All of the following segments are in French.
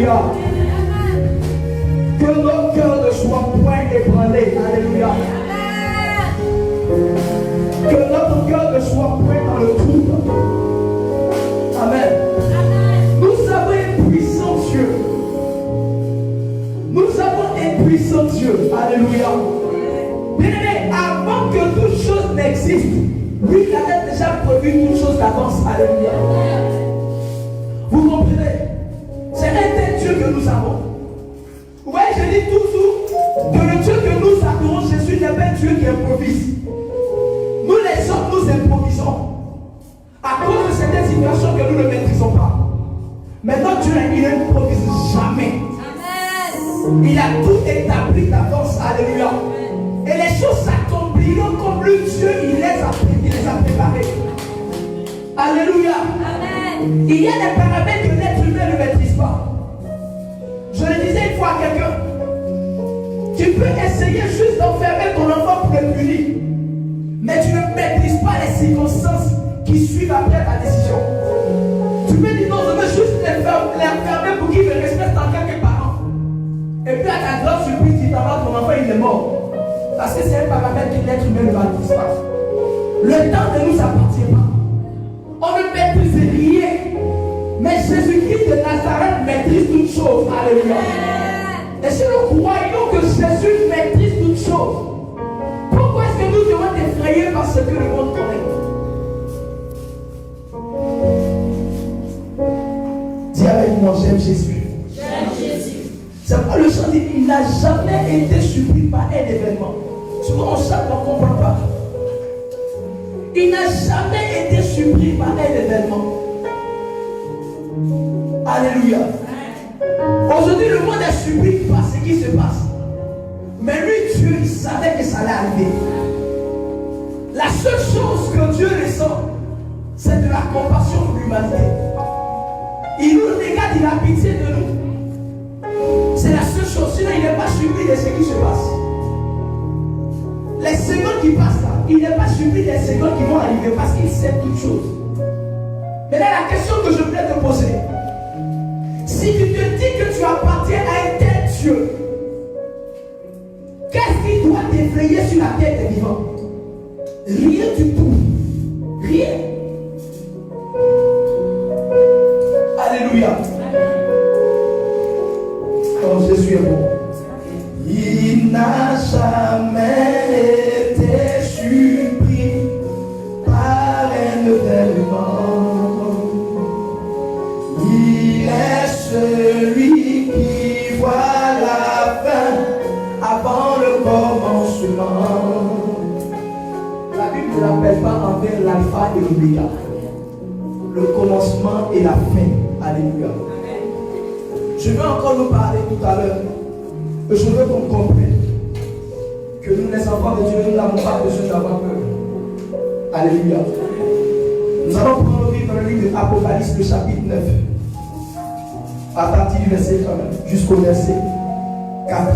Alléluia. Que notre cœur ne soit point ébranlé. Alléluia. Que notre cœur ne soit point dans le trouble. Amen. Nous avons un puissant Dieu. Nous avons un puissant Dieu. Alléluia. Bien-aimé, avant que toute chose n'existe, lui, il avait déjà prévu toute chose d'avance. Alléluia. Vous comprenez? C'est un tel Dieu que nous avons. Vous voyez, je dis toujours que le Dieu que nous adorons, Jésus, n'est pas un Dieu qui improvise. Nous les hommes, nous improvisons à cause de certaines situations que nous ne maîtrisons pas. Mais notre Dieu, il n'improvise jamais. Il a tout établi d'avance. Alléluia. Et les choses s'accompliront comme le Dieu, il les a préparées. Alléluia. Amen. Il y a des paramètres que l'être humain ne maîtrise pas. Je le disais une fois à quelqu'un, tu peux essayer juste d'enfermer ton enfant pour le punir, mais tu ne maîtrises pas les circonstances qui suivent après ta décision. Tu peux dire non, je veux juste l'enfermer pour qu'il me respecte en tant que parent. Et puis à ta grande surprise, tu t'en vas, ton enfant il est mort. Parce que c'est un paramètre que l'être humain ne maîtrise pas. Le temps ne nous appartient pas. On ne maîtrise rien. Mais Jésus-Christ de Nazareth maîtrise toutes choses. Alléluia. Et si nous croyons que Jésus maîtrise toutes choses, pourquoi est-ce que nous devons être effrayés par ce que le monde connaît? Dis avec moi, j'aime Jésus. J'aime Jésus. C'est pourquoi le chant dit, il n'a jamais été surpris par un événement. Souvent on chante, on ne comprend pas. Il n'a jamais été surpris par un événement. Alléluia. Aujourd'hui, le monde est surpris par ce qui se passe. Mais lui, Dieu, il savait que ça allait arriver. La seule chose que Dieu ressent, c'est de la compassion pour l'humanité. Il nous regarde, il a pitié de nous. C'est la seule chose. Sinon, il n'est pas surpris de ce qui se passe. Les secondes qui passent là, il n'est pas surpris des secondes qui vont arriver parce qu'il sait toutes choses. Maintenant, la question que je voulais te poser, si tu te dis que tu appartiens à un tel Dieu, qu'est-ce qui doit t'effrayer sur la terre des vivants? Rien du tout. Rien. Alléluia. Oh, Jésus est bon. Il n'a jamais été surpris par un événement. Il est celui qui voit la fin avant le commencement. La Bible ne l'appelle pas envers l'alpha et l'oméga. Le commencement et la fin. Alléluia. Je vais encore nous parler tout à l'heure. Je veux qu'on comprenne que nous, les enfants de Dieu, nous n'avons pas besoin d'avoir peur. Alléluia. Nous allons prendre le livre dans le livre de l'Apocalypse, le chapitre 9, à partir du verset 1 jusqu'au verset 4.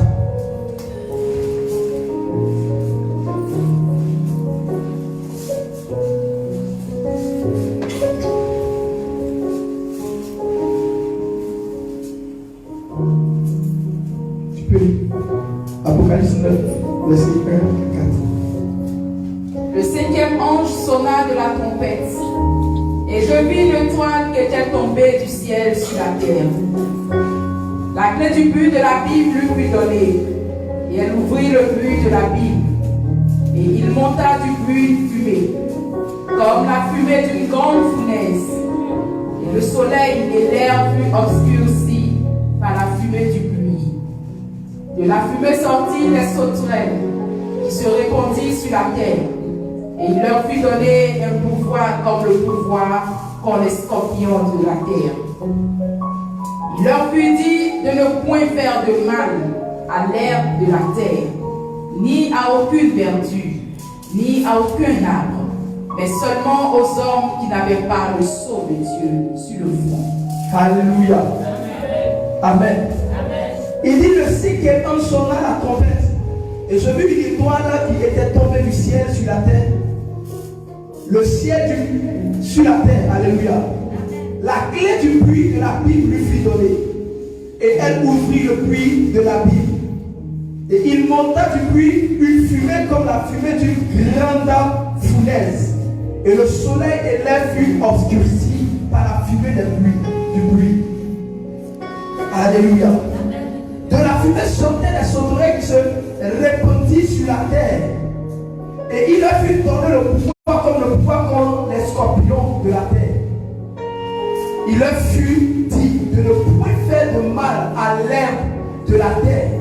Apocalypse 9, verset 1 à 4. Le cinquième ange sonna de la trompette, et je vis l'étoile qui était tombée du ciel sur la terre. La clé du but de la Bible lui fut donnée, et elle ouvrit le but de la Bible, et il monta du but fumée, comme la fumée d'une grande fournaise. Et le soleil et l'air furent obscurcis par la fumée du buis. De la fumée sortit des sauterelles qui se répandirent sur la terre, et il leur fut donné un pouvoir comme le pouvoir qu'ont les scorpions de la terre. Il leur fut dit de ne point faire de mal à l'herbe de la terre, ni à aucune verdure, ni à aucun arbre, mais seulement aux hommes qui n'avaient pas le sceau de Dieu sur le front. Alléluia. Amen. Il dit le cinquième ange sonna la trompette, et je vis une étoile qui était tombée du ciel sur la terre. Le ciel sur la terre. Alléluia. La clé du puits de la Bible lui fut donnée. et elle ouvrit le puits de l'abîme. Et il monta du puits une fumée comme la fumée d'une grande fournaise. Et le soleil et l'air furent obscurcis par la fumée du puits. Alléluia. De la fumée sortait des sauterelles qui se répandit sur la terre. Et il leur fut donné le pouvoir comme le pouvoir qu'ont les scorpions de la terre. Il leur fut dit de ne point faire de mal à l'herbe de la terre,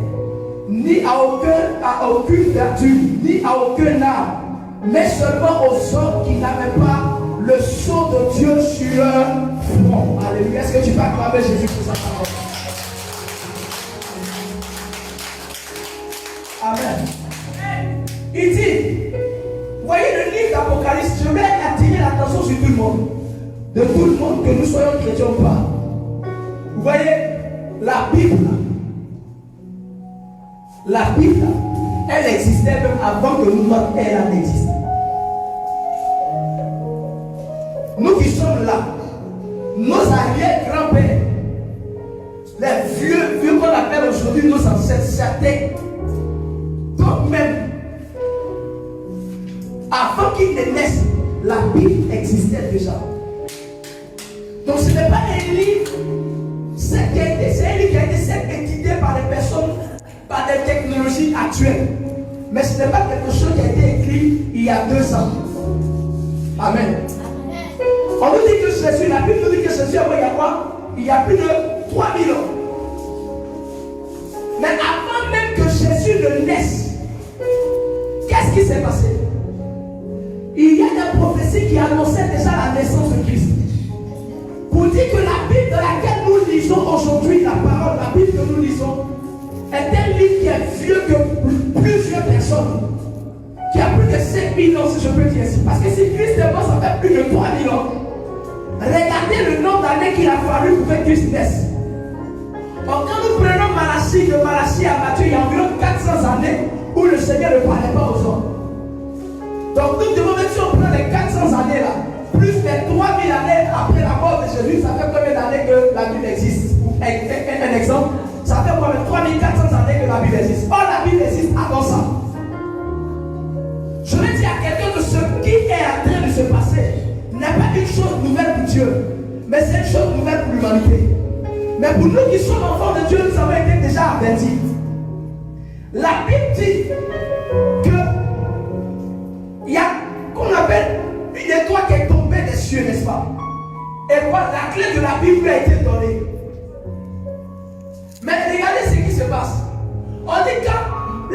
ni à aucune verdure, ni à aucun arbre, mais seulement aux hommes qui n'avaient pas le sceau de Dieu sur leur front. Alléluia. Est-ce que tu peux acclamer Jésus pour sa parole? Amen. Il dit, voyez le livre d'Apocalypse, je vais attirer l'attention sur tout le monde. De tout le monde, que nous soyons chrétiens ou pas. Vous voyez, la Bible, elle existait même avant que nous, notre ère n'existe. Nous qui sommes là, nos arrière-grands-pères, les vieux qu'on appelle aujourd'hui nos ancêtres, certains, donc même, avant qu'ils ne naissent, la Bible existait déjà. Donc ce n'est pas un livre, c'est un livre qui a été édité par des personnes, par des technologies actuelles. Mais ce n'est pas quelque chose qui a été écrit il y a 2 ans. Amen. On nous dit que Jésus, la Bible nous dit que Jésus, il y a plus de 3000 ans. Mais avant même que Jésus ne naisse, qu'est-ce qui s'est passé? Il y a des prophéties qui annonçaient déjà la naissance de Christ. Pour dire que la Bible de laquelle nous lisons aujourd'hui, la parole, la Bible que nous lisons, est un livre qui est vieux que plusieurs personnes, qui a plus de 5000 ans, si je peux dire ainsi. Parce que si Christ est mort, ça fait plus de 3000 ans. Regardez le nombre d'années qu'il a fallu pour que Christ naisse. Donc quand nous prenons Malachie, de Malachie à Matthieu, il y a environ 400 années où le Seigneur ne parlait pas aux hommes. Donc nous devons, même si on prend les 400 années là, plus les 3000 années après la mort de Jésus, ça fait combien d'années que la Bible existe? Un exemple, ça fait combien? 3400 années que la Bible existe. Or la Bible existe avant ça. Je veux dire à quelqu'un que ce qui est en train de se passer n'est pas une chose nouvelle pour Dieu, mais c'est une chose nouvelle pour l'humanité. Mais pour nous qui sommes enfants de Dieu, nous avons été déjà avertis. La Bible dit que il y a qu'on appelle une étoile qui est tombée des cieux, n'est-ce pas? Et quoi, la clé de la Bible a été donnée. Mais regardez ce qui se passe. On dit que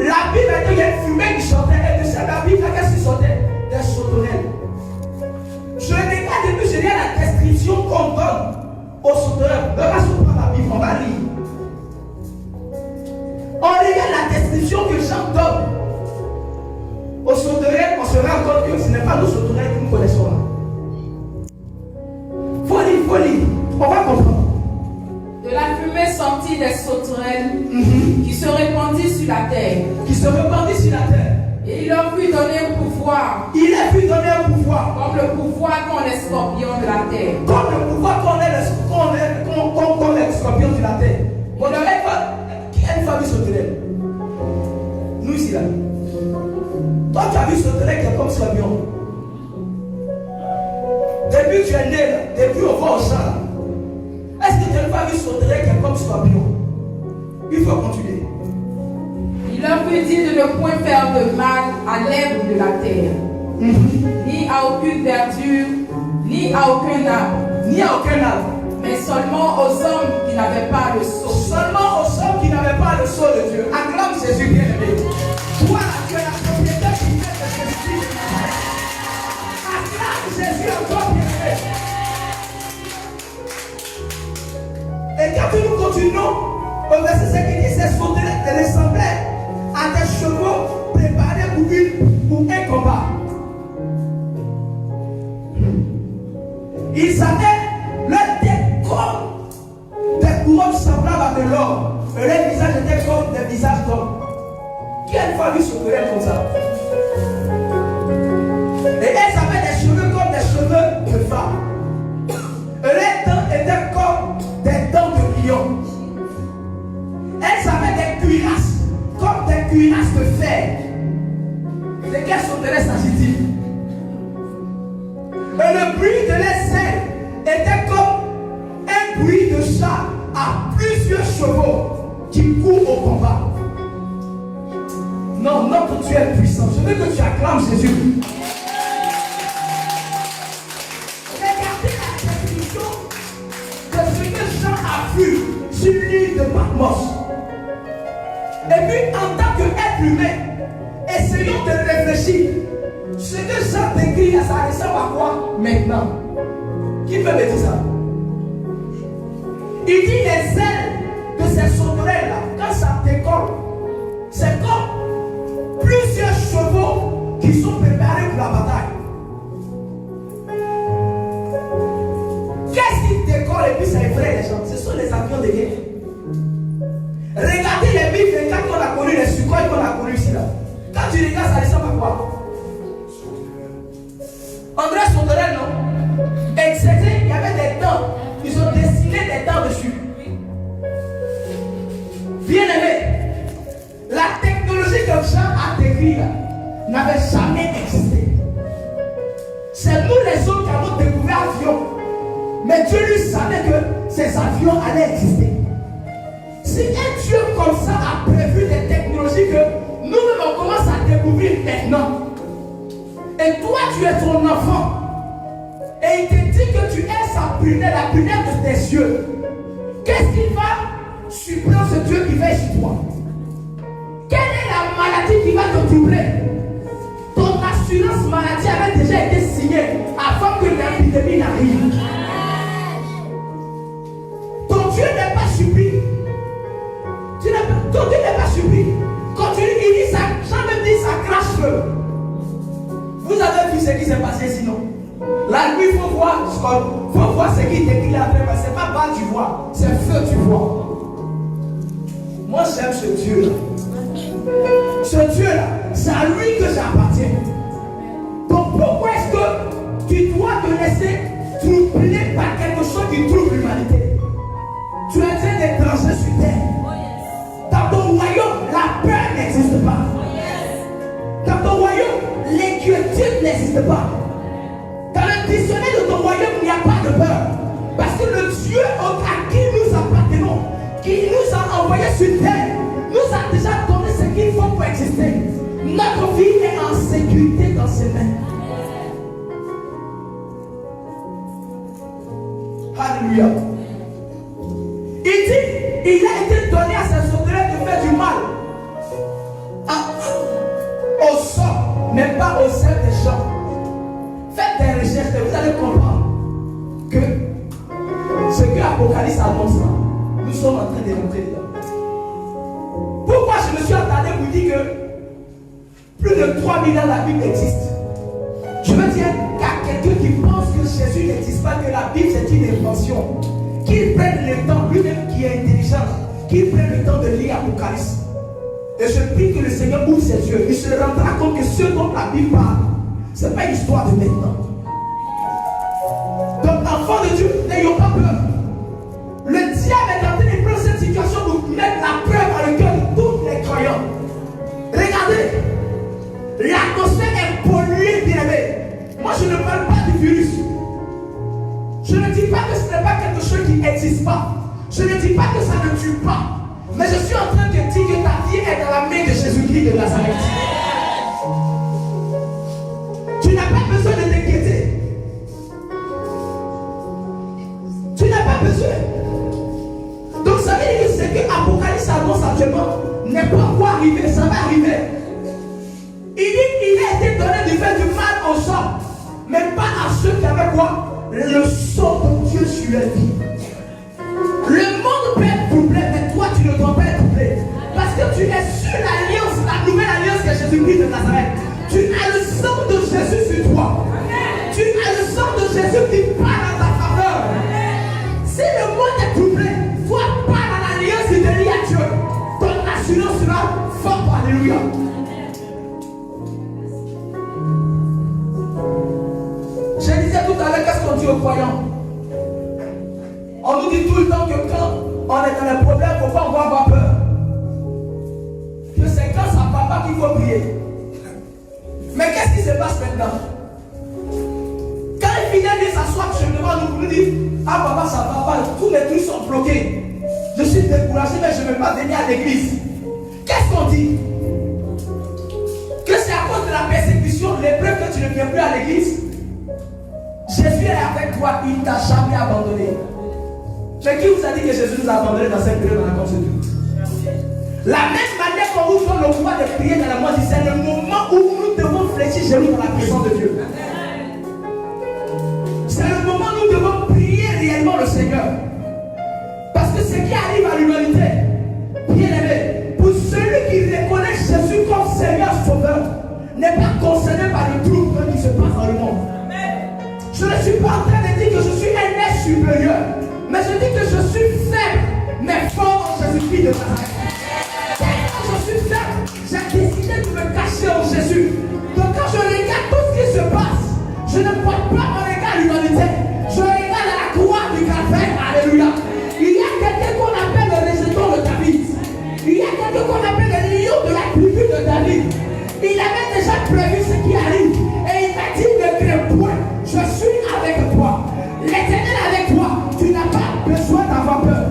la Bible a dit qu'il y a une fumée qui sortait, et de cette la Bible, qu'est-ce qui sortait? Des sauterelles. Je regarde et puis je regarde la description qu'on donne aux sauterelles. On va prendre la Bible, on va lire. On regarde la description que Jean donne aux sauterelles, on se rend compte que ce n'est pas nos sauterelles que nous connaissons là. Faut lire, on va comprendre. De la fumée sortit des sauterelles qui se répandit sur la terre. Et il leur fut donné un pouvoir. Comme le pouvoir qu'ont les scorpions de la terre. Qu'ont les scorpions de la terre. Bon, qui a une famille sauterelle? Nous ici là. Toi tu as vu sauterelle qui est comme scorpion. Depuis tu es né là, depuis on va au champ là. Est-ce que tu n'as pas vu sauterelle qui est comme scorpion? Il faut continuer. Il leur fut dit de ne point faire de mal à l'herbe de la terre, ni à aucune verdure, ni à aucun arbre, mais seulement aux hommes qui n'avaient pas le sceau. Seulement aux hommes qui n'avaient pas le sceau de Dieu. Acclame Jésus bien-aimé. Toi, tu es la propriétaire qui fait de Jésus. Acclame Jésus encore bien-aimé. Et quand nous continuons, au verset 5, il dit, ces sauterelles ressemblaient à des chevaux préparés pour un combat. Ils avaient leur tête comme des couronnes semblables à de l'or. Et leur visage était comme des visages d'hommes. Qui a une fois vu sauterelles comme ça? Et elles avaient des cheveux comme des cheveux de femmes. Et leurs dents étaient comme des dents de lion. très sensitif. Et le bruit de l'aisselle était comme un bruit de chat à plusieurs chevaux qui courent au combat. Non, notre Dieu est puissant. Je veux que tu acclames Jésus. Regardez la définition de ce que Jean a vu sur l'île de Patmos. Et puis, en tant qu'être humain, essayons de réfléchir. Ce que Jean décrit, ça ressemble à quoi maintenant? Qui peut me dire ça? Il dit les ailes de ces sauterelles-là, quand ça décolle, c'est comme plusieurs chevaux qui sont préparés pour la bataille. Qu'est-ce qui décolle et puis ça effraie les gens? Ce sont les avions de guerre. Regardez les MiG-24 qu'on a connus, les Sukhoi qu'on a connus ici là. Quand tu regardes, ça ressemble à quoi? André Sauterelle, non? Et c'était, il y avait des dents. Ils ont dessiné des dents dessus. Bien aimé, la technologie que Jean a décrite n'avait jamais existé. C'est nous les autres qui avons découvert l'avion. Mais Dieu lui savait que ces avions allaient exister. Si un Dieu comme ça a prévu des technologies que nous-mêmes on commence à découvrir maintenant, et toi tu es ton enfant, et il te dit que tu es sa prunelle, la prunelle de tes yeux, qu'est-ce qui va surprendre ce Dieu qui veille sur toi? Quelle est la maladie qui va te troubler? Ton assurance maladie avait déjà été signée avant que l'épidémie n'arrive. Ton Dieu n'est pas surpris. Ton Dieu n'est pas surpris. Quand il dit ça, jamais dit ça crache feu. Vous avez vu ce qui s'est passé sinon? La nuit, il faut voir ce qui est écrit après. Ce n'est pas balle tu vois, c'est feu tu vois. Moi j'aime ce Dieu-là. Ce Dieu-là, c'est à lui que j'appartiens. Donc pourquoi est-ce que tu dois te laisser troubler par quelque chose qui trouble l'humanité? Tu es un étranger sur terre. Dans ton royaume, la peur n'existe pas. Dans ton royaume, l'inquiétude n'existe pas. Dans le dictionnaire de ton royaume, il n'y a pas de peur. Parce que le Dieu à qui nous appartenons, qui nous a envoyés sur terre, nous a déjà donné ce qu'il faut pour exister. Notre vie est en sécurité dans ses mains. Alléluia. Il dit, il a été donné à ses sauterelles de faire du mal au sort, mais pas au sein des gens. Faites des recherches et vous allez comprendre que ce que l'Apocalypse annonce là, nous sommes en train de rentrer dedans. Pourquoi je me suis attardé pour dire que plus de 3000 ans la Bible existe? Je veux dire qu'à quelqu'un qui pense que Jésus n'existe pas, que la Bible c'est une invention, qu'il prenne le temps, lui-même qui est intelligent, qu'il prenne le temps de lire l'Apocalypse. Et je prie que le Seigneur ouvre ses yeux. Il se rendra compte que ce dont la Bible parle, ce n'est pas une histoire de maintenant. Donc, enfants de Dieu, n'ayons pas peur. Le diable est en train de prendre cette situation pour mettre la peur dans le cœur de tous les croyants. Regardez, l'atmosphère est polluée, bien aimé. Moi, je ne parle pas du virus. Je ne dis pas que ce n'est pas quelque chose qui n'existe pas. Je ne dis pas que ça ne tue pas. Mais je suis en train de dire que ta vie est dans la main de Jésus-Christ de Nazareth. Tu n'as pas besoin de t'inquiéter. Tu n'as pas besoin. Donc ça veut dire que ce que l'Apocalypse annonce actuellement n'est pas encore arrivé, ça va arriver. Il dit qu'il a été donné de faire du mal aux gens, mais pas à ceux qui avaient quoi? Le sort de Dieu sur leur vie. Le monde peut être troublé, mais toi tu ne dois pas être troublé. Parce que tu es sur l'alliance, la nouvelle alliance que Jésus-Christ de Nazareth. Tu as le sang de Jésus sur toi. Tu as le sang de Jésus qui parle en ta faveur. Si le monde est troublé, toi parle à l'alliance et te lie à Dieu. Ton assurance sera forte. Alléluia. Je disais tout à l'heure, qu'est-ce qu'on dit aux croyants? On nous dit tout le temps que quand on est dans les problèmes, il ne faut pas avoir peur. Que c'est grâce à papa qu'il faut prier. Mais qu'est-ce qui qui se passe maintenant? Quand les fidèles viennent s'asseoir chez nous dire, ah papa, ça va pas, tous les trucs sont bloqués. Je suis découragé, mais je ne vais pas venir à l'église. Qu'est-ce qu'on dit? Que c'est à cause de la persécution, l'épreuve que tu ne viens plus à l'église. Jésus est avec toi, il ne t'a jamais abandonné. Mais qui vous a dit que Jésus nous a abandonné dans cette période dans la course de Dieu? La même manière qu'on vous donne le pouvoir de prier dans la mort, c'est le moment où nous devons fléchir chez nous dans la présence de Dieu. C'est le moment où nous devons prier réellement le Seigneur. Parce que ce qui arrive à l'humanité, bien aimé, pour celui qui reconnaît Jésus comme Seigneur Sauveur, n'est pas concerné par le trouble qui se passe dans le monde. Je ne suis pas en train de dire que je suis un être supérieur, mais je dis que je suis faible, mais fort en Jésus-Christ de Nazareth. Quand je suis faible, j'ai décidé de me cacher en Jésus. Donc quand je regarde tout ce qui se passe, je ne porte pas mon regard à l'humanité. Je regarde à la croix du Calvaire. Alléluia. Il y a quelqu'un qu'on appelle le rejeton de David. Il y a quelqu'un qu'on appelle le lion de la tribu de David. Il avait déjà prévu ce qui arrive. Et il m'a dit, ne crains point, je suis avec toi. L'Éternel est avec toi. Tu n'as pas besoin d'avoir peur.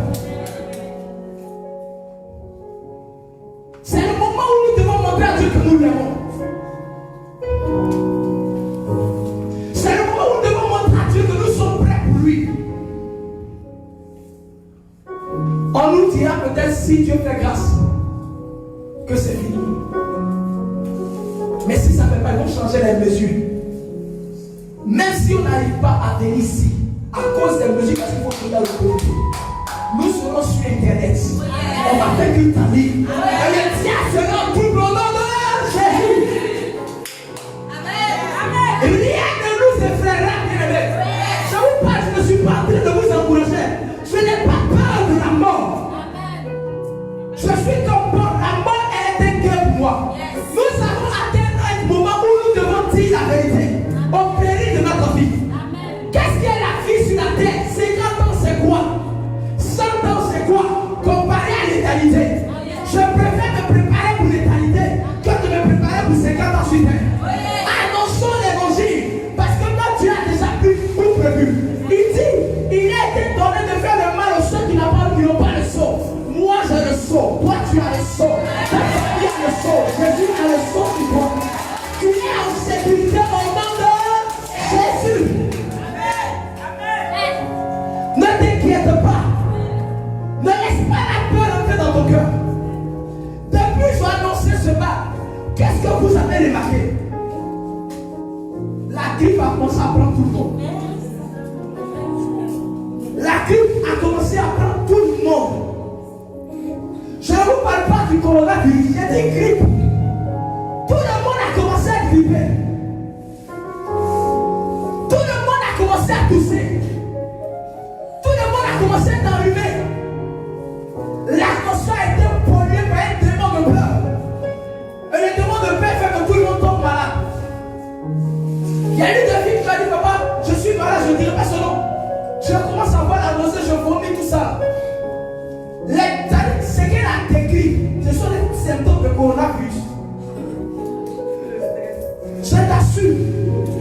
C'est le moment où nous devons montrer à Dieu que nous l'aimons. C'est le moment où nous devons montrer à Dieu que nous sommes prêts pour lui. On nous dira peut-être, si Dieu fait grâce, que c'est fini. Mais si ça ne fait pas, ils vont changer les mesures. Même si on n'arrive pas à venir ici, à cause des mesures, parce qu'il faut qu'il y ait le Covid, nous serons sur Internet. On va faire qu'une famille. Et le diable sera tout au nom de Jésus. Amen. Rien ne nous effraiera, bien aimé. Je vous parle, je ne suis pas en train de vous encourager. Je n'ai pas peur de la mort. Je suis comme Paul. La mort est un cœur pour moi. Nous avons atteint un moment où nous devons dire la vérité. Au péril de notre vie. Qu'est-ce qui est la vie sur la terre? 50 ans, c'est quoi? 100 ans, c'est quoi? Comparé à l'éternité. Je préfère me préparer pour l'éternité que de me préparer pour 50 ans sur terre. Annonçons l'évangile. Parce que notre Dieu a déjà tout prévu. Il dit, il a été donné de faire le mal aux ceux qui n'ont pas le sceau. Moi, j'ai le sceau. Toi, tu as le sceau. Ta famille a le sceau. Jésus a le sceau sur toi. Tu es en sécurité au nom de Jésus. Amen. Ne t'inquiète pas. Ne laisse pas la peur entrer dans ton cœur. Depuis, je vais annoncer ce matin. Qu'est-ce que vous avez remarqué? La grippe a commencé à prendre tout le monde. La grippe a commencé à prendre tout le monde. Je ne vous parle pas du coronavirus, j'ai dit grippe. Tout le monde a commencé à gripper. Tout le monde a commencé à tousser. Tout le monde a commencé à enrhumer. L'atmosphère a été polluée par un démon de peur. Et le démon de peur fait que tout le monde tombe malade. Il y a une des filles qui m'a dit, papa, je suis malade, je ne dirai pas son nom. Je commence à voir la nausée, je vomis tout ça. Ce qu'elle a décrit, ce sont les symptômes de coronavirus. Je t'assure,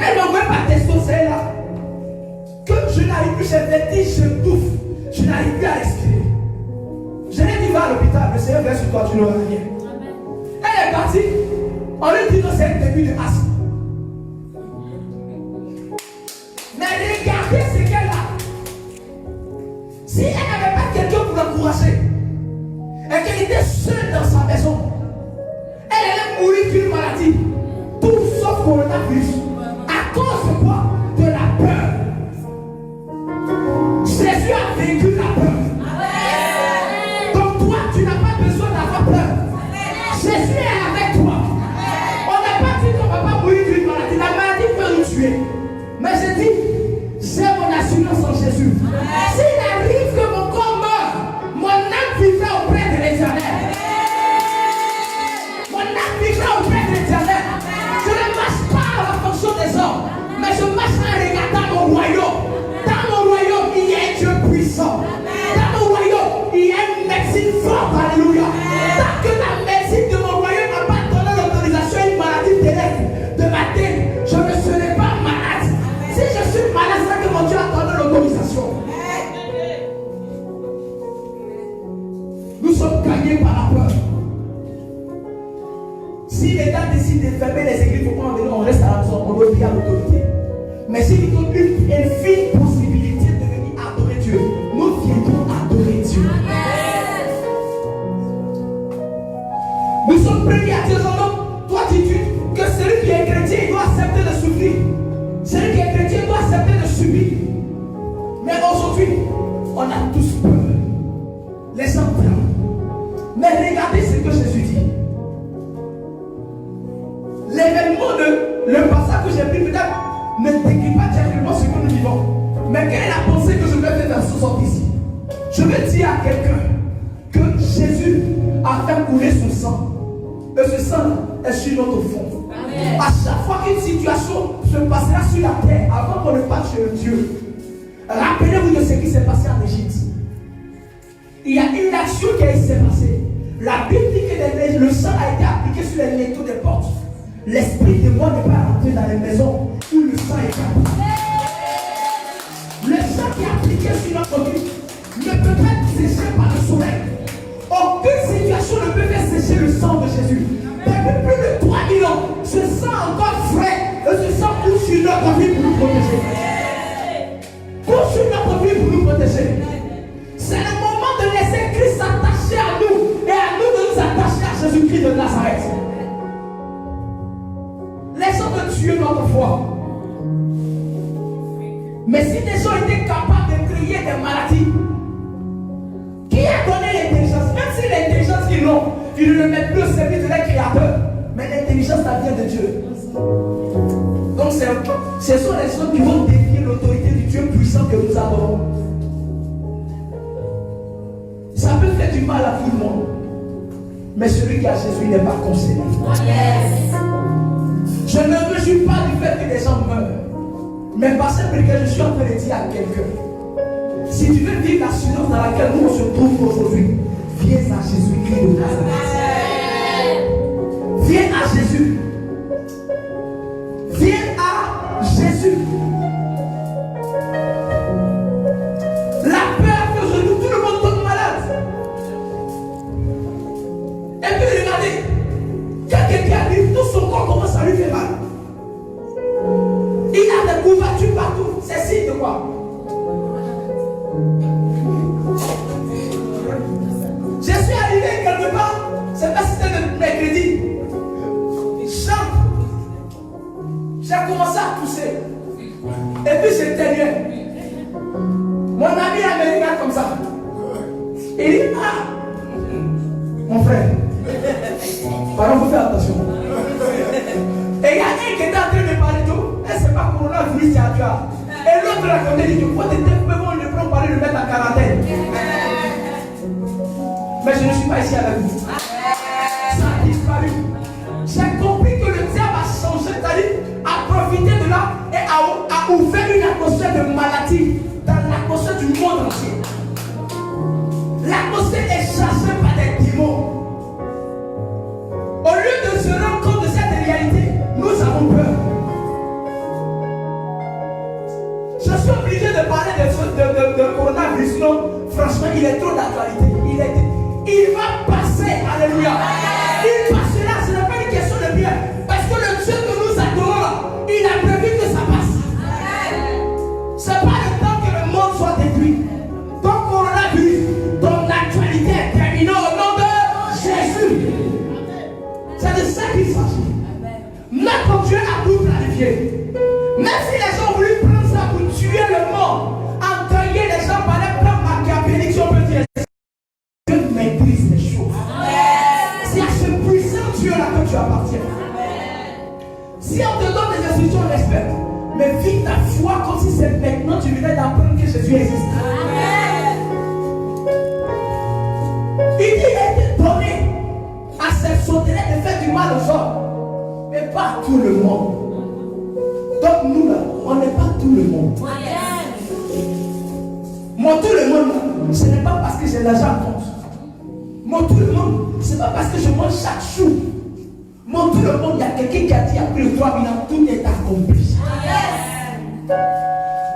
elle ne m'envoie pas testostérone là. Que je n'arrive plus, j'ai vertige, je bouffe. Je n'arrive plus à respirer. Je l'ai dit, va à l'hôpital, le Seigneur vient sur toi, tu n'auras rien. Elle est partie, on lui dit non, c'est un début de asthme. Mais regardez ce qu'elle a. Si elle n'avait pas quelqu'un pour l'encourager, et qu'elle était seule dans sa maison, elle allait mourir d'une maladie, tout sauf coronavirus. À cause de quoi? De la peur. Jésus a vécu la peur. Donc toi, tu n'as pas besoin d'avoir peur. Jésus est avec toi. On n'a pas dit qu'on ne va pas mourir d'une maladie. La maladie peut nous tuer. Mais je dis, j'ai mon assurance en Jésus. S'il arrive que mon corps meurt, mon âme vivra auprès de l'Éternel. Mon âme vivra auprès de l'Éternel. Je ne marche pas à la fonction des hommes, mais je marche en regardant mon royaume. Dans mon royaume, il y a un Dieu puissant. Dans mon royaume, il y a une médecine forte. Alléluia. Tant que la médecine de mon royaume n'a pas donné l'autorisation à une maladie terrestre de m'atteindre, Nous sommes gagnés par la peur. Si l'État décide de fermer les églises, il ne faut pas en venir, on reste à la maison, on doit prier à l'autorité. Mais s'il nous donne une infime possibilité de venir adorer Dieu, nous viendrons adorer Dieu. Nous sommes prêts à dire non. Toi tu dis que celui qui est chrétien, il doit accepter de souffrir. Celui qui est chrétien doit accepter de subir. Mais aujourd'hui, on a tous peur. Les gens tremblent. Mais regardez ce que Jésus dit. L'événement le passage que j'ai pris peut-être ne décrit pas directement ce que nous vivons. Mais quelle est la pensée que je vais faire dans ce sort ici? Je vais dire à quelqu'un que Jésus a fait couler son sang. Et ce sang est sur notre fond. Amen. À chaque fois qu'une situation se passera sur la terre, avant qu'on ne parte chez Dieu, rappelez-vous de ce qui s'est passé en Égypte. Il y a une action qui s'est passée. La Bible dit que le sang a été appliqué sur les linteaux des portes. L'esprit de moi n'est pas rentré dans les maisons où le sang est appliqué. Le sang qui est appliqué sur notre vie ne peut pas être séché par le soleil. Aucune situation ne peut faire sécher le sang de Jésus. Depuis plus de 3000 ans, ce sang encore frais et ce sang coule sur notre vie pour nous protéger. Coule sur notre vie pour nous protéger. C'est le moment de laisser Christ s'attacher à nous et à nous de nous attacher à Jésus-Christ de Nazareth. Laissons de tuer notre foi. Mais si des gens étaient capables de créer des maladies, qui a donné l'intelligence? Même si l'intelligence qu'ils ont, ils ne le mettent plus au service de leur créateur. Mais l'intelligence, ça vient de Dieu. Donc ce sont les gens qui vont défier l'autorité du Dieu puissant que nous adorons. Ça peut faire du mal à tout le monde. Mais celui qui a Jésus n'est pas concerné. Yes. Je ne me réjouis pas du fait que des gens meurent. Mais parce que je suis en train de dire à quelqu'un, si tu veux vivre l'assurance dans laquelle nous on se trouve aujourd'hui, viens à Jésus-Christ de Nazareth. Viens à Jésus. Viens à Jésus. La peur que je nous, tout le monde tombe malade. Et puis regardez, quelqu'un qui arrive, tout son corps commence à lui faire mal. Il a des couvertures partout. C'est signe de quoi? Je suis arrivé quelque part, c'est pas si c'était le mercredi. J'ai commencé à tousser. Et puis j'éteignais. Mon ami américain comme ça. Il dit, ah, mon frère, pardon, vous faites attention. Et il y a un qui était en train de parler tout. Et c'est pas coronavirus, c'est à toi. Et l'autre racontait, il dit, pourquoi tu étais on le prend parler, le mettre en quarantaine. Mais je ne suis pas ici avec vous. Ça a disparu. J'ai compris que le diable a changé, c'est-à-dire a profité de là et a ouvert une atmosphère de maladie dans l'atmosphère du monde entier. L'atmosphère est chargée par des démons. Au lieu de se rendre compte de cette réalité, nous avons peur. Je suis obligé de parler de coronavirus, non? Franchement, il est trop d'actualité. Il va passer, alléluia. Il passera, ce n'est pas une question de bien. Parce que le Dieu que nous adorons là, il a prévu que ça passe. Ce n'est pas le temps que le monde soit détruit. Ton coronavirus, ton actualité est terminée au nom de Jésus. C'est de ça qu'il s'agit. Notre Dieu a tout planifié. Même si les gens ont voulu prendre ça pour tuer le monde, encueillir les gens par les plans machiavéliques, si on peut dire. Dieu maîtrise les choses. C'est à ce puissant Dieu-là que tu appartiens. Si on te donne des instructions, respecte. Mais vis ta foi comme si c'est maintenant tu venais d'apprendre que Jésus existe. Il dit qu'il a été donné à ces sauterelles de faire du mal aux hommes, mais pas à tout le monde. Donc nous là, on n'est pas tout le monde. Moi tout le monde, ce n'est pas parce que j'ai l'argent compte. Moi tout le monde, ce n'est pas parce que je mange chaque jour. Moi tout le monde, il y a quelqu'un qui a dit après le 3 000 ans, tout est accompli.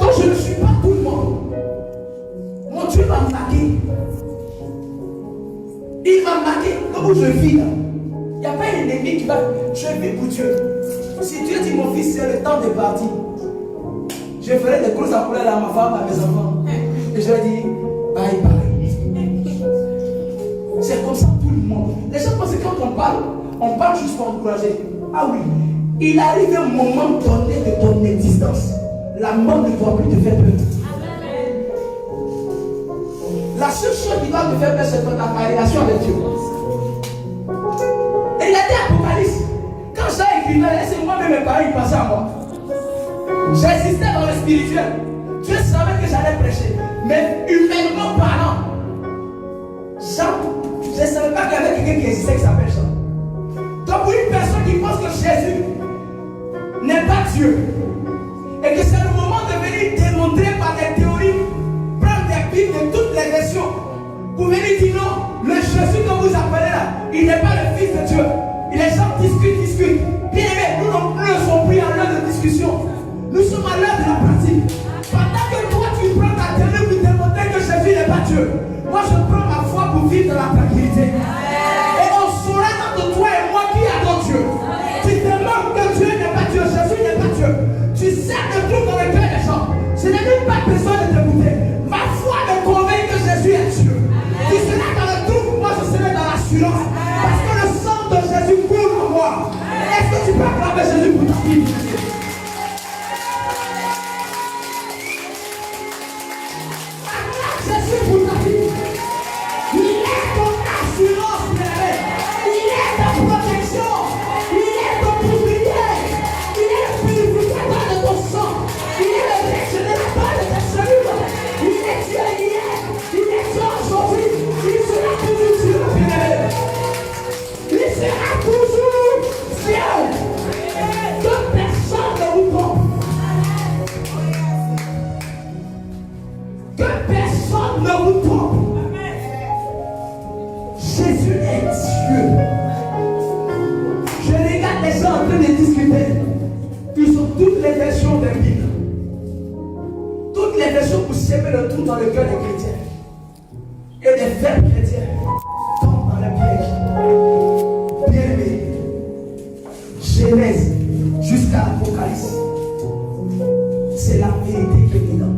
Donc je ne suis pas tout le monde. Mon Dieu m'a marqué. Il m'a marqué. Donc où je vis là, il n'y a pas un ennemi qui va. Je vis pour Dieu. Si Dieu dit mon fils, c'est le temps de partir, je ferai des grosses couleurs à ma femme, à mes enfants. Et je vais dire bye bye. C'est comme ça tout le monde. Les gens pensent que quand on parle juste pour encourager. Ah oui, il arrive un moment donné de ton existence. La mort ne doit plus te faire peur. La seule chose qui doit te faire peur, c'est ta relation avec Dieu. Et il a dit Apocalypse. Quand j'ai écrit, c'est moi-même mes parents, ils passaient à moi. J'existais dans le spirituel. Dieu savait que j'allais prêcher. Mais humainement parlant, Jean, je ne savais pas qu'il y avait quelqu'un qui existait qui s'appelle Jean. Donc pour une personne qui pense que Jésus n'est pas Dieu, et que c'est le moment de venir démontrer par des théories, prendre des Bibles de toutes les versions, pour venir dire non, le Jésus que vous appelez là, il n'est pas le Fils de Dieu. Et les gens discutent. Bien aimé, nous ne sommes plus à l'heure de discussion. Nous sommes à l'heure de la pratique. Pendant que toi tu prends ta théorie pour démontrer que Jésus n'est pas Dieu, moi je prends ma foi pour vivre dans la tranquillité. Et on saura entre toi et moi qui adore Dieu. Tu demandes que Dieu n'est pas Dieu, Jésus n'est pas Dieu. Tu sais le truc dans le cœur des gens. Je n'ai même pas besoin de t'écouter. Ma foi me convainc que Jésus est Dieu. Tu seras dans le truc, moi je serai dans l'assurance. Parce que le sang de Jésus coule en moi. Est-ce que tu peux acclamer Jésus pour ta vie? Jésus pour ta vie. Il est ton assurance, frère. Il est ta protection. Il est ton bouclier. Il est le purificateur de ton sang. Il est le régénérateur de tes cellules. Il est Dieu hier. Il est Dieu aujourd'hui. Il sera toujours Dieu, frère. Il sera toujours Dieu. Que personne ne vous trompe. Que personne ne vous trompe. Jésus est Dieu. Je regarde les gens en train de discuter. Ils ont toutes les versions des Bibles. Toutes les versions pour s'aimer le tout dans le cœur des chrétiens. Et des vrais chrétiens tombent dans le piège. Bien-aimé, Genèse jusqu'à l'Apocalypse, c'est la vérité qui est dedans.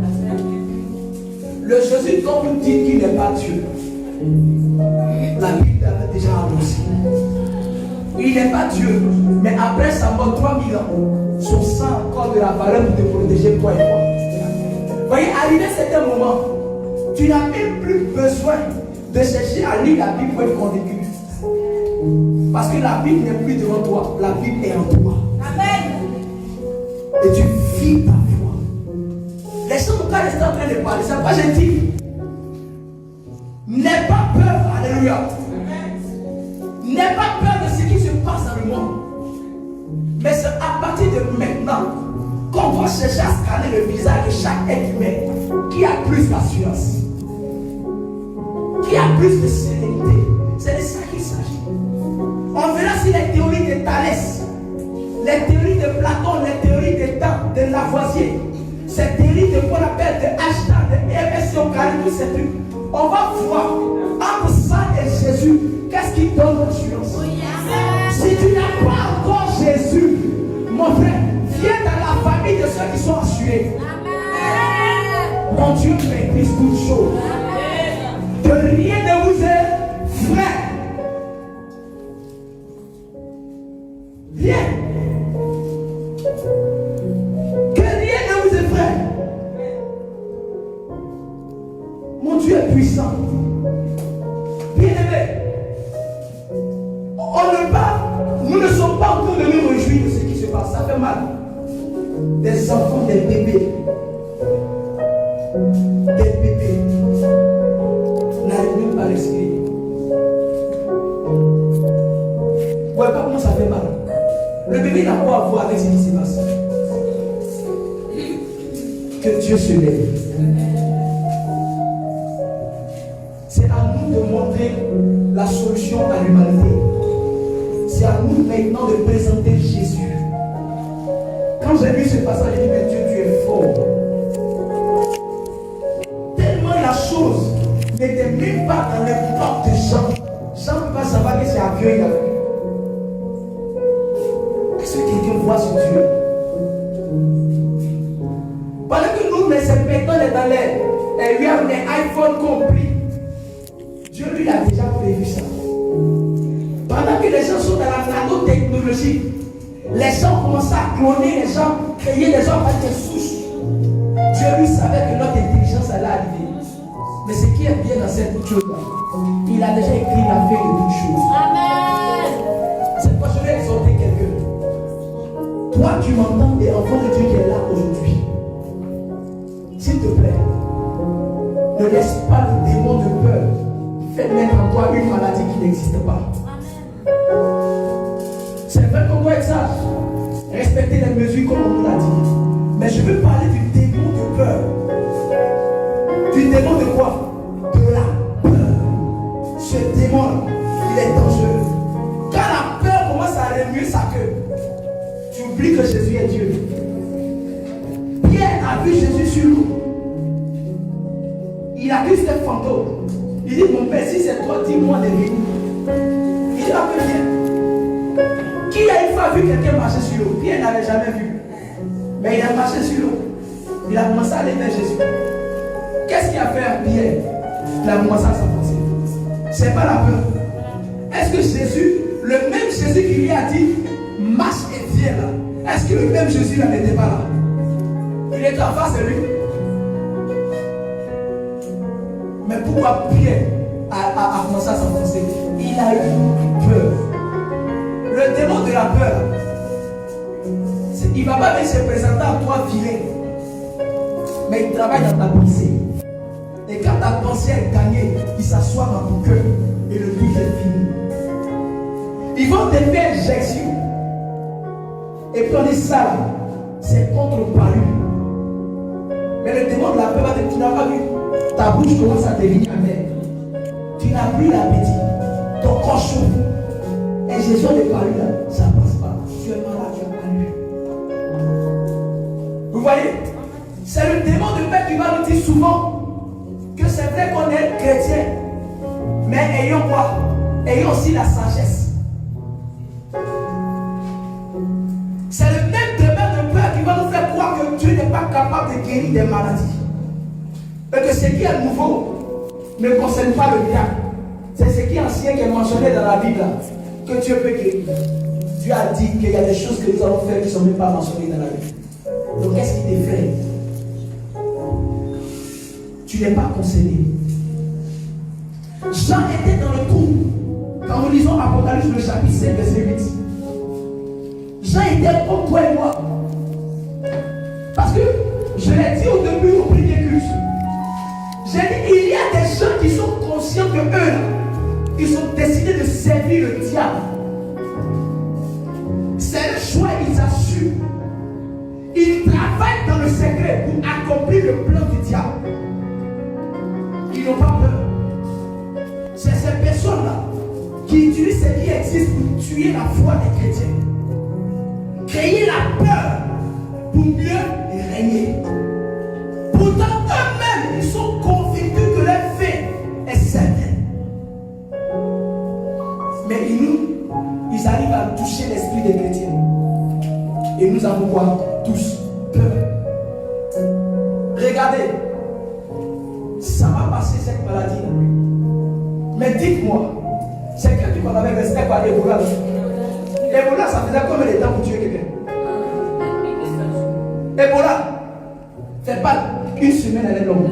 Le Jésus dont vous dites qu'il n'est pas Dieu, la Bible avait déjà annoncé. Il n'est pas Dieu, mais après sa mort 3000 ans, son sang a encore de la valeur pour te protéger toi et moi. Voyez, arrivé à certain moment, tu n'as même plus besoin de chercher à lire la Bible pour être convaincu. Parce que la Bible n'est plus devant toi, la Bible est en toi. Amen. Et tu vis ta foi. Les gens quand ils sont en train de parler, c'est pas gentil. N'aie pas peur, alléluia. N'aie pas peur de ce qui se passe dans le monde. Mais c'est à partir de maintenant qu'on va chercher à scanner le visage de chaque être humain qui a plus d'assurance, qui a plus de sérénité. C'est de ça qu'il s'agit. On verra si les théories de Thalès, les théories de Platon, les théories de Lavoisier, ces théories de qu'on appelle de Einstein, de MSC, tous ces trucs, on va voir entre ça et Jésus, qu'est-ce qui donne l'assurance. Si tu n'as pas encore Jésus, mon frère, viens dans la famille de ceux qui sont assurés. Mon Dieu maîtrise toutes choses. Que rien ne vous est frère. Rien. Que rien ne vous est frère. Mon Dieu est puissant. Bien-aimé, nous ne sommes pas en train de nous réjouir de ce qui se passe. Ça fait mal. Des enfants, des bébés. Des bébés n'arrivent même pas à respirer. Vous voyez pas comment ça fait mal. Le bébé n'a pas à voir avec ce qui se passe. Que Dieu se lève. C'est à nous de montrer la solution à l'humanité. C'est à nous maintenant de présenter Jésus. Quand j'ai vu ce passage, j'ai dit, mais Dieu, tu es fort. Tellement la chose n'était même pas dans les portes de Jean. l'avion il a vu. Est-ce que quelqu'un voit ce Dieu? Pendant que nous, les pétons est dans l'air, et lui a des iPhones compris. Dieu lui a déjà prévu ça. Pendant que les gens sont dans la nanotechnologie, les gens commencent à cloner les gens, créer les gens par des souches. Dieu lui savait que notre intelligence allait arriver. Mais ce qui est bien dans cette chose-là, il a déjà écrit la fin de toutes choses. Amen. Cette fois, je vais exhorter quelqu'un. Toi, tu m'entends, et enfant de Dieu qui est là aujourd'hui. S'il te plaît, ne laisse pas le démon de peur faire mettre en toi une maladie qui n'existe pas. C'est vrai qu'on doit être sage, respecter les mesures comme on nous l'a dit. Mais je veux parler du démon de peur. Du démon de quoi? De la peur. Ce démon, il est dangereux. Quand la peur commence à remuer sa queue, tu oublies que Jésus est Dieu. Pierre a vu Jésus sur l'eau. Il accuse les fantômes. Il dit, mon père, si c'est toi, dis-moi de venir. Il dit, ah, viens. Qui a une fois vu quelqu'un marcher sur l'eau? Pierre n'avait jamais vu. Mais il a marché sur l'eau. Il a commencé à aller vers Jésus. Qu'est-ce qu'il a fait à Pierre? Il a commencé à s'avancer. C'est pas la peur. Est-ce que Jésus, le même Jésus qui lui a dit, marche et viens là, est-ce que le même Jésus là n'était pas là? Il était en face de lui. Mais pourquoi Pierre a commencé à s'avancer? Il a eu peur. Le démon de la peur, il ne va pas même se présenter à toi vilain, mais il travaille dans ta pensée. Et quand ta pensée est gagnée, il s'assoit dans ton cœur et le livre est fini. Ils vont te faire injection. Et puis on dit ça là, c'est contre palu. Mais le démon de la peur va te dire, tu n'as pas vu, ta bouche commence à devenir amère. Tu n'as plus l'appétit. Ton corps chauffe. Injection de palu là, ça ne passe pas. Tu es malade, tu as palu. Vous voyez? C'est le démon de peur qui va nous dire souvent que c'est vrai qu'on est chrétien, mais ayons quoi? Ayons aussi la sagesse. C'est le même démon de peur qui va nous faire croire que Dieu n'est pas capable de guérir des maladies. Et que ce qui est nouveau ne concerne pas le bien. C'est ce qui est ancien qui est mentionné dans la Bible, que Dieu peut guérir. Dieu a dit qu'il y a des choses que nous allons faire qui ne sont même pas mentionnées dans la Bible. Donc qu'est-ce qui t'effraie? Tu n'es pas concerné. Jean était dans le trou. Quand nous lisons Apocalypse le chapitre 5, verset 8. Jean était comme toi et moi. Parce que je l'ai dit au début, au premier culte. J'ai dit, il y a des gens qui sont conscients que eux, ils ont décidé de servir le diable. C'est le choix, ils assument. Ils travaillent dans le secret pour accomplir le plan du diable. Ils n'ont pas peur. C'est ces personnes-là qui utilisent ce qui existe pour tuer la foi des chrétiens. Créer la peur pour mieux régner. Pourtant, eux-mêmes, ils sont convaincus que leur fin est certaine. Mais ils arrivent à toucher l'esprit des chrétiens. Et nous avons quoi? Tous peur. Regardez, ça va passer cette maladie-là. Mais dites-moi, c'est quelqu'un qu'on avait resté par Ebola. Ebola, ça faisait combien de temps pour tuer quelqu'un? Ebola, c'est pas une semaine, elle est longue.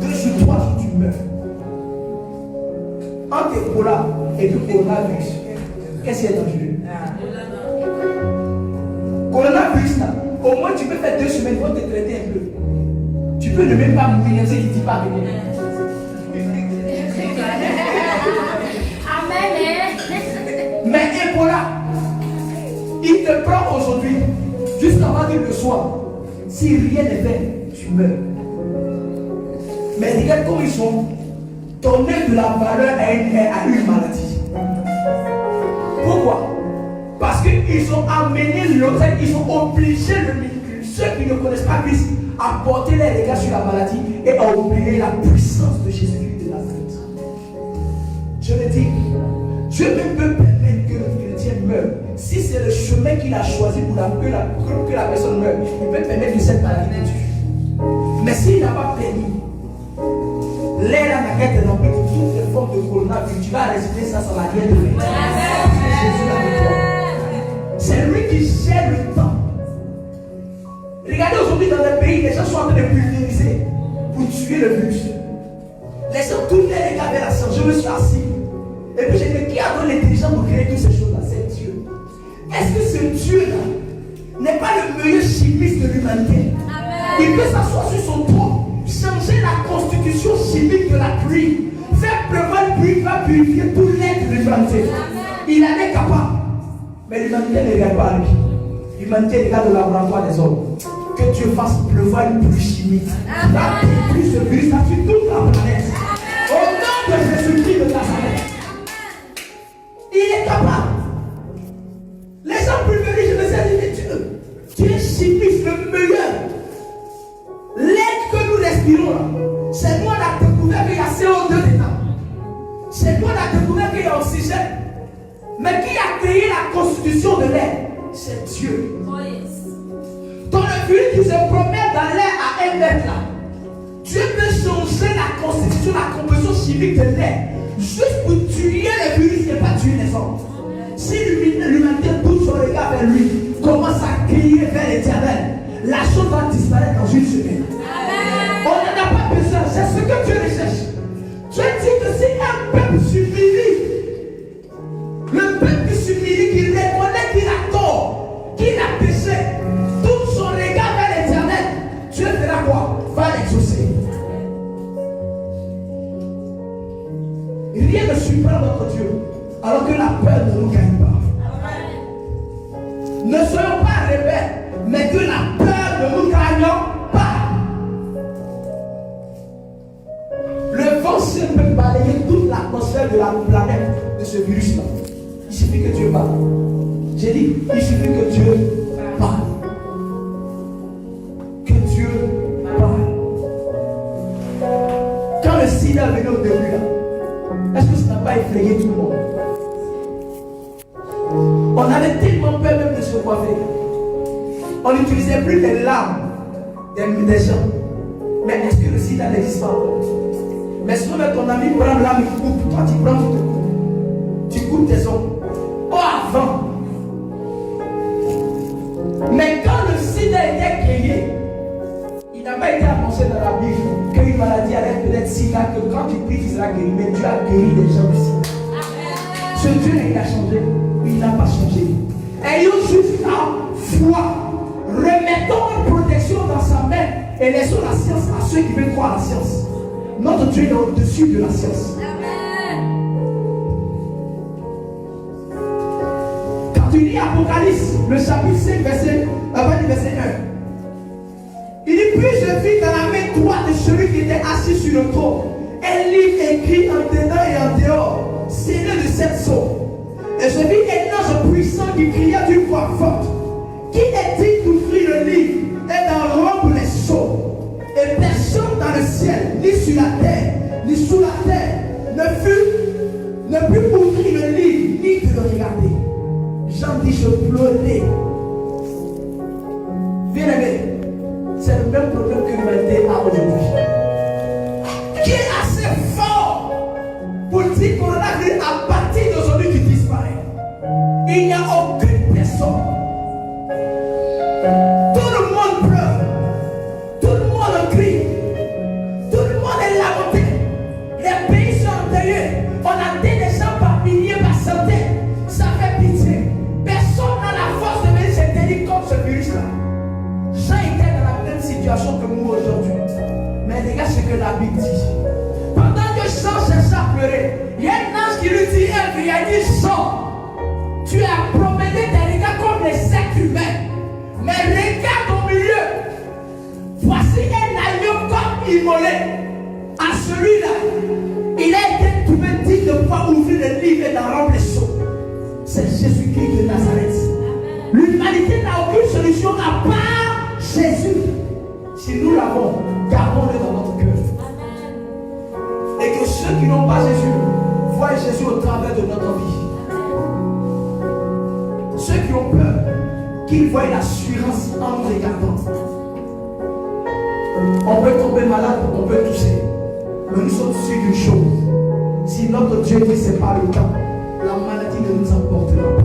2 jours, 3 jours, tu meurs. Entre Ebola et le coronavirus, qu'est-ce qui est dangereux? Coronavirus, là, au moins tu peux faire 2 semaines, ils vont te traiter un peu. Tu peux ne même pas mourir, il ne dit pas rien. Mais Ebola, il te prend aujourd'hui, jusqu'à vendredi le soir. Si rien n'est fait, tu meurs. Mais regarde comment ils sont donnés de la valeur à une maladie. Pourquoi? Parce qu'ils ont amené l'autre, ils ont obligé ceux qui ne connaissent pas Christ à porter les regards sur la maladie et à oublier la puissance de Jésus-Christ de Nazareth. Je le dis, Dieu ne peut c'est le chemin qu'il a choisi pour que la personne meure, il peut permettre que cette maladie te tue. Mais s'il n'a pas permis, l'air à la guerre de l'empire, toutes les formes de coronavirus, tu vas résister ça, ça va rien te faire. C'est Jésus avec toi. C'est lui qui gère le temps. Regardez aujourd'hui dans le pays, les gens sont en train de pulvériser pour tuer le virus. Les gens tournent les regards vers la science. Je me suis assis. Et puis j'ai dit, qui a donné l'intelligence pour créer toutes ces choses-là? C'est Dieu. Est-ce que ce Dieu-là n'est pas le meilleur chimiste de l'humanité? Il peut s'asseoir sur son trône, changer la constitution chimique de la pluie, faire pleuvoir une pluie qui va purifier tout l'être de l'humanité. Il en est capable. Mais l'humanité ne regarde pas lui. L'humanité regarde le laboratoire des hommes. Que Dieu fasse pleuvoir une pluie chimique. La pluie, ce virus, ça tue toute la planète. Au nom de Jésus-Christ de Nazareth. Il est capable. Les gens pulvérisent, je me suis dit, mais Dieu, tu es chimiste, le meilleur. L'air que nous respirons là, c'est nous on a découvert qu'il y a CO2 dedans. C'est nous on a découvert qu'il y a oxygène. Mais qui a créé la constitution de l'air? C'est Dieu. Dans le virus qui se promène dans l'air à 1 mètre là, Dieu peut changer la constitution, la composition chimique de l'air, juste pour tuer le virus et pas tuer les hommes. Si l'humanité pousse son regard vers lui, commence à crier vers l'éternel, la chose va disparaître dans une semaine. On n'en a pas besoin, c'est ce que Dieu recherche. Dieu dit que si un peuple s'humilie, le peuple qui s'humilie, qui reconnaît qu'il a tort, qu'il a péché, tourne son regard vers l'éternel, Dieu fera quoi? Va l'exaucer. Rien ne surprend notre Dieu, alors que la peur ne nous gagne pas. Ne soyons pas rebelles, mais que la peur ne nous gagne pas. Le vent seul peut balayer toute l'atmosphère de la planète de ce virus-là. Il suffit que Dieu parle. J'ai dit, il suffit que Dieu parle. Que Dieu parle. Quand le sida est venu au début là, est-ce que ça n'a pas effrayé tout le monde? On avait tellement peur même de se coiffer. On n'utilisait plus les larmes des gens. Mais est-ce que le sida n'existe pas encore? Mais si ton ami prend l'âme, il coupe, toi tu prends, tu coupes tes ongles. Oh, avant. Mais quand le sida était créé, il n'a pas été annoncé dans la Bible qu'une maladie allait peut-être sida, que quand tu pries, tu seras guéri. Mais Dieu a guéri des gens du sida. Ce Dieu, il a changé. Il n'a pas changé. Ayons juste la foi. Remettons une protection dans sa main et laissons la science à ceux qui veulent croire à la science. Notre Dieu est au-dessus de la science. Quand tu lis Apocalypse, le chapitre 5, verset 1, il dit, puis je vis dans la main droite de celui qui était assis sur le trône un livre écrit en dedans et en dehors, scellé de 7 sceaux. Et je vis un ange puissant qui cria d'une voix forte, qui est digne d'ouvrir le livre et d'en rompre les sceaux. Et personne dans le ciel, ni sur la terre, ni sous la terre, ne put ouvrir le livre, ni de le regarder. Jean dit, je pleurais. Bien aimé, c'est le même problème que l'humanité a aujourd'hui. Qui est assez fort pour dire coronavirus à partir d'aujourd'hui tu disparais? Il n'y a aucune personne. Tout le monde pleure. Tout le monde crie. Tout le monde est lamenté. Les pays sont endeuillés. On a des gens par milliers, par centaines. Ça fait pitié. Personne n'a la force de venir se tenir contre ce virus-là. Jean était dans la même situation que nous aujourd'hui. Mais regarde ce que la Bible dit. Pendant que Jean cherchait à pleurer, il y a un ange qui lui dit, il a dit, Jean, tu as promené tes regards comme les êtres humains. Mais regarde au milieu. Voici un agneau comme immolé. À celui-là, il a été trouvé digne de pouvoir ouvrir le livre et d'en remplir les sceaux. C'est Jésus-Christ de Nazareth. L'humanité n'a aucune solution à part Jésus. Si nous l'avons, gardons-le dans notre cœur. Et que ceux qui n'ont pas Jésus voient Jésus au travers de notre vie. Ceux qui ont qu'ils voient l'assurance en nous regardant. On peut tomber malade, on peut tousser. Mais nous sommes sûrs d'une chose. Si notre Dieu ne sait pas le temps, la maladie ne nous emportera pas.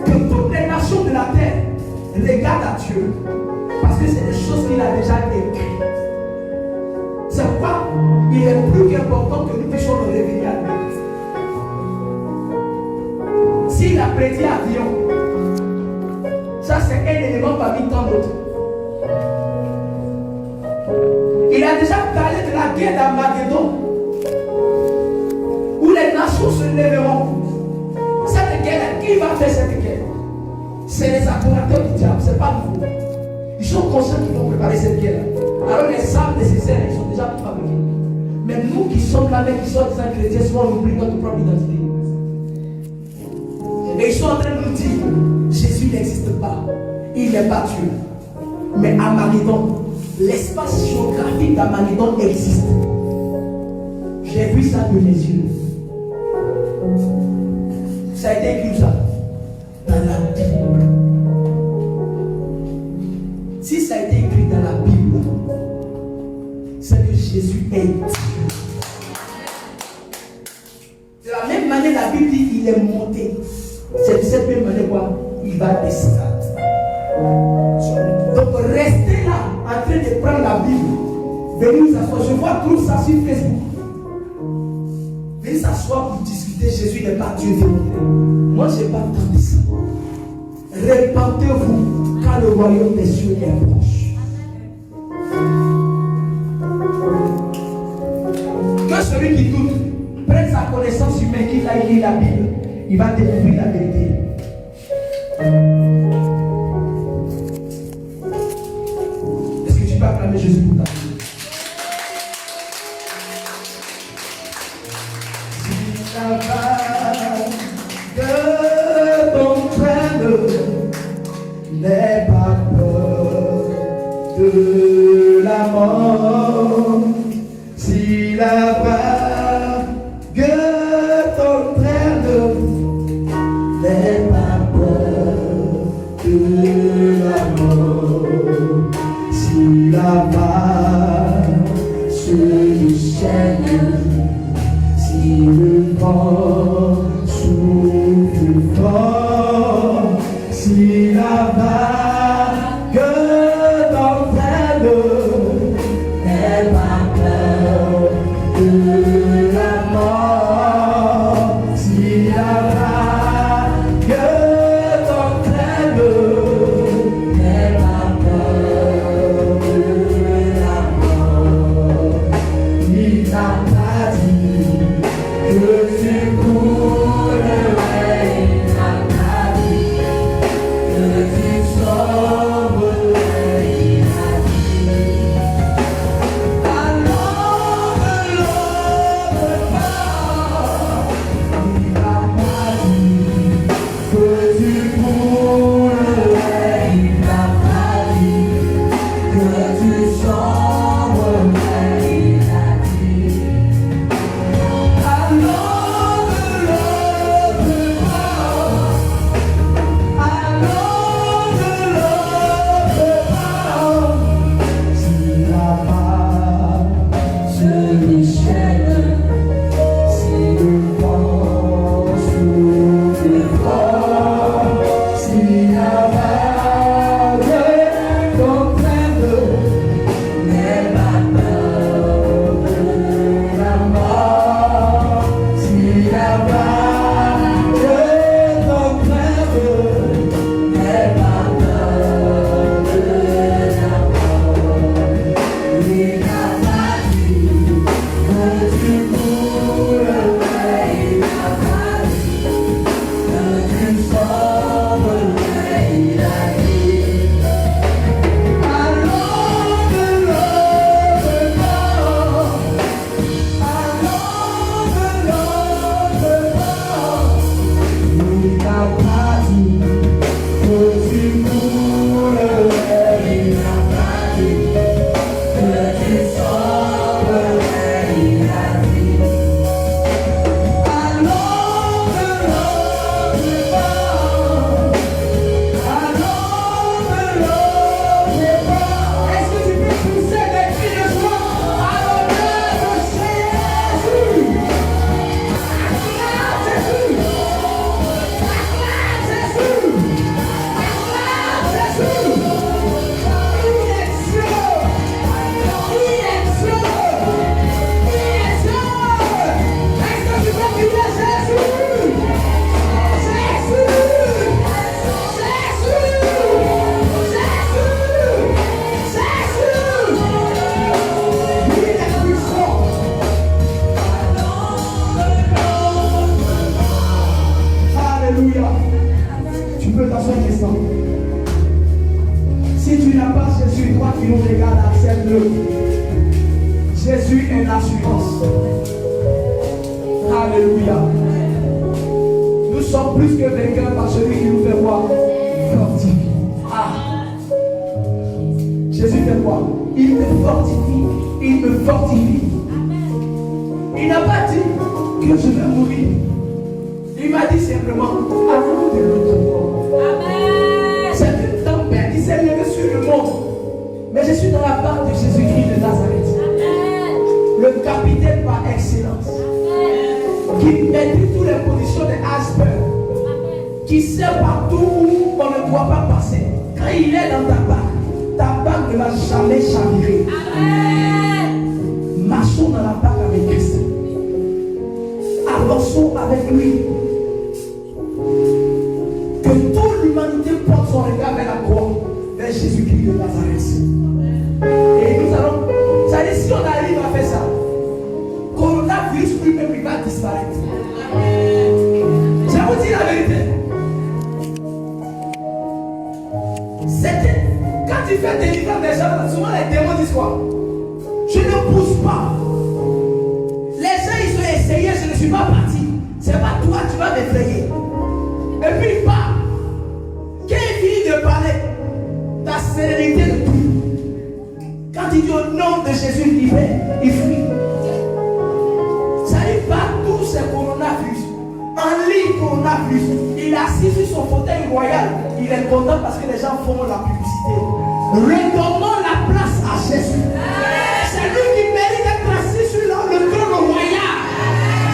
Que toutes les nations de la terre regardent à Dieu. Parce que c'est des choses qu'il a déjà écrites. C'est pourquoi il est plus qu'important que nous puissions nous réveiller à lui. S'il a prédit avion, ça c'est un élément parmi tant d'autres. Il a déjà parlé de la guerre d'Armageddon, où les nations se lèveront. Cette guerre, qui va faire cette guerre? C'est les adorateurs du diable, c'est pas nous. Ils sont conscients qu'ils vont préparer cette guerre. Alors les armes nécessaires, ils sont déjà fabriqués. Mais nous qui sommes là, mais qui sommes des chrétiens, souvent on oublie notre propre identité. Et ils sont en train de nous dire, Jésus n'existe pas. Il n'est pas Dieu. Mais Armageddon, l'espace géographique d'Armageddon existe. J'ai vu ça de mes yeux. Ça a été écrit ça dans la Bible. Si ça a été écrit dans la Bible, c'est que Jésus est Dieu. De la même manière, la Bible dit qu'il est monté. C'est de cette même manière quoi il va descendre. Donc restez là en train de prendre la Bible. Venez nous asseoir. Je vois tout ça sur Facebook. Venez s'asseoir pour discuter. Jésus n'est pas Dieu. Moi je n'ai pas tant de ça. Répentez-vous car le royaume des cieux est proche. Que celui qui doute prenne sa connaissance humaine, qu'il aille lire la Bible. Il va découvrir la vérité. Est-ce que tu peux acclamer Jésus pour ta vie? Si la vague t'entraîne, n'aie pas peur de la mort. Si la vague t'entraîne, n'aie pas peur de la mort. Si la vague se déchaîne, si le vent souffle fort, si la vague t'entraîne, n'aie pas peur de la mort. Si la vague t'entraîne, n'aie pas peur de la mort. Il n'a pas dit que tu cours. instant. Si tu n'as pas Jésus, toi qui nous regardes, accepte-le. Jésus est l'assurance. Alléluia. Nous sommes plus que vainqueurs par celui qui nous fait voir fortifié. Ah. Jésus fait quoi? Il me fortifie. Il me fortifie. Il n'a pas dit que je vais mourir. Il m'a dit simplement avant de l'autre mort. C'est une tempête. Il s'est levé sur le monde. Mais je suis dans la part de Jésus-Christ de Nazareth. Le capitaine par excellence. Qui maîtrise toutes les positions des icebergs. Qui sait partout où on ne doit pas passer. Quand il est dans ta barque ne va jamais chavirer. Marchons dans la barque avec Christ. Avançons avec lui. Que toute l'humanité porte son regard vers la croix, vers Jésus-Christ de Nazareth. Et nous allons, ça dit, si on arrive à faire ça, coronavirus lui-même il va disparaître. Je vous dis la vérité. Quand tu fais délivrer des gens, souvent les démons disent quoi? Je ne pousse pas. Les gens ils ont essayé, je ne suis pas parti. C'est pas toi, tu vas m'effrayer. Et puis il part. Quand il finit de parler, ta sérénité de tout. Quand il dit au nom de Jésus, il fuit. Ça lui partout, c'est coronavirus. En ligne, coronavirus. Il est assis sur son fauteuil royal. Il est content parce que les gens font la publicité. Redonnons la place à Jésus. C'est lui qui mérite d'être assis sur le trône royal.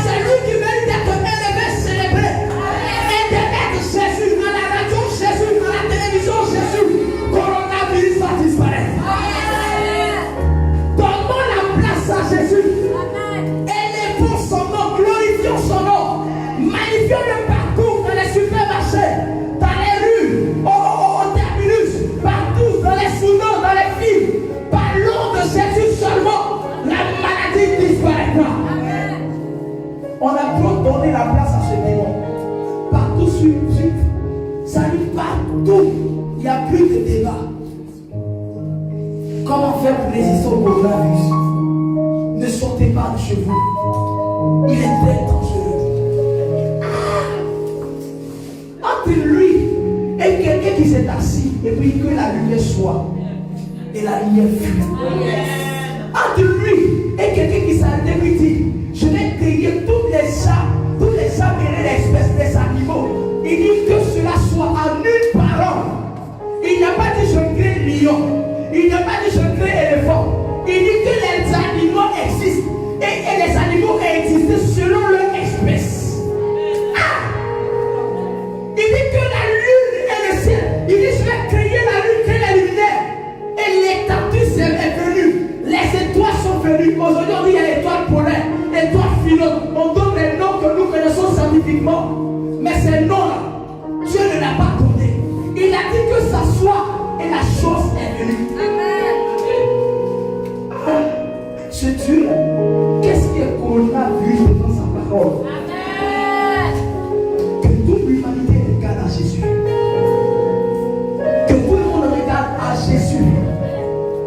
C'est lui qui mérite d'être élevé, célébré. Internet Jésus, dans la radio Jésus, dans la télévision Jésus. Coronavirus va disparaître. Donnons la place à Jésus. Élevons son nom, glorifions son nom. Magnifions-le partout dans les supermarchés, dans les rues, au terminus, partout dans les sous-noms, dans les films. Parlons de Jésus seulement. La maladie disparaîtra. On a trop donné la place à ce démon. Partout sur ça lui partout. Il n'y a plus de débat. Comment faire pour résister au coronavirus? Ne sortez pas de chez vous. Il est très dangereux. Entre lui et quelqu'un qui s'est assis et puis que la lumière soit et la lumière fuit. Entre lui et quelqu'un qui s'est arrêté et puis dit je vais créer tous les chats et les espèces des animaux. Il dit que cela soit en une parole. Il n'a pas dit je crée lion. Il n'a pas dit je crée éléphant. Il dit que les animaux existent et les animaux existent selon leur espèce. Il dit que la lune et le ciel. Il dit je vais créer la lune, créer la lumière. Et l'étendue est venue. Les étoiles sont venues. Aujourd'hui on dit il y a l'étoile polaire, l'étoile philone. On donne les noms que nous connaissons scientifiquement. Mais ces noms-là, Dieu ne l'a pas donné. Il a dit que ça soit et la chose est venue. Amen. Ce Dieu, qu'est-ce qui est coronavirus devant sa parole? Que toute l'humanité regarde à Jésus. Que tout le monde regarde à Jésus.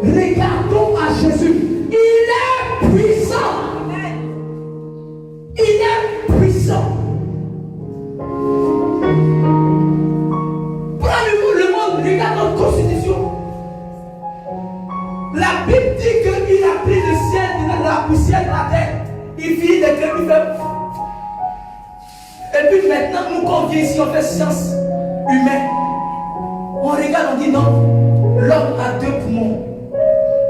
Regardons à Jésus. Il est puissant. Il est puissant. Prenez-vous le monde, regardez notre constitution. La Bible dit qu'il a pris le ciel, la poussière de la terre. Il finit de créer lui-même. Et puis maintenant, nous quand on vient ici, on fait science humaine. On regarde, on dit non. L'homme a 2 poumons.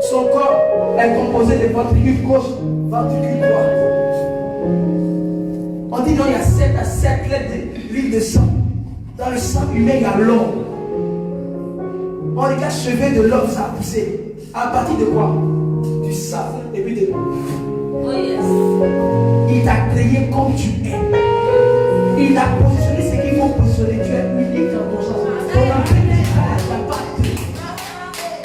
Son corps est composé de ventricule gauche, ventricule droite. On dit non, il y a 7 litres d'huile de sang. Dans le sang humain, il y a l'homme. On regarde cheveux de l'homme, ça a poussé. À partir de quoi? Du sable et puis de... Oh yes. Il t'a créé comme tu es. Il a positionné ce qu'il faut positionner. Tu es unique dans ton genre. On a fait des choses, la partie.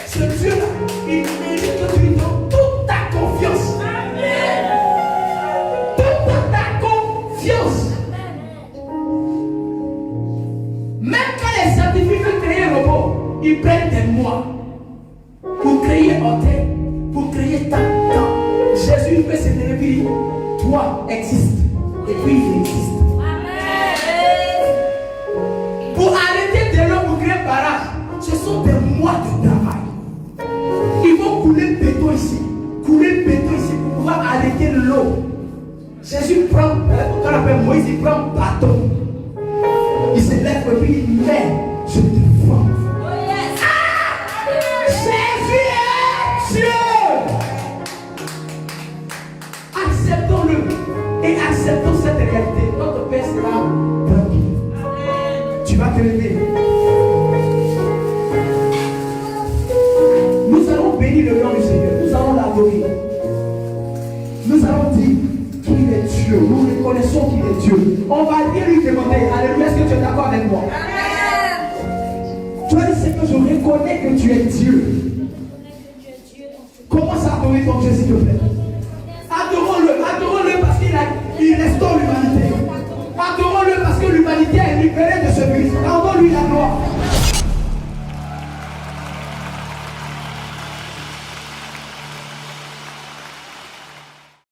Ce Dieu-là, il mérite que tu lui donnes toute ta confiance. Toute ta confiance. Même quand les scientifiques Ils prennent des mois pour créer un terre, pour créer tant. Jésus peut se lever, toi existe, et puis il existe. Pour arrêter de l'eau pour créer un barrage, ce sont des mois de travail. Ils vont couler le béton ici pour pouvoir arrêter l'eau. Jésus prend, quand on appelle Moïse, il prend un bâton. Il se lève et puis il met, je te vois. Jésus est Dieu. Acceptons-le et acceptons cette réalité. Notre Père sera tranquille. Tu vas te lever. Nous allons bénir le nom du Seigneur. Nous allons l'adorer. Nous allons dire qu'il est Dieu. Nous reconnaissons qu'il est Dieu. On va bien lui demander, alléluia, est-ce que tu es d'accord avec moi? Tu vas dire, c'est que je reconnais que tu es Dieu. Commence à adorer ton Dieu, s'il te plaît.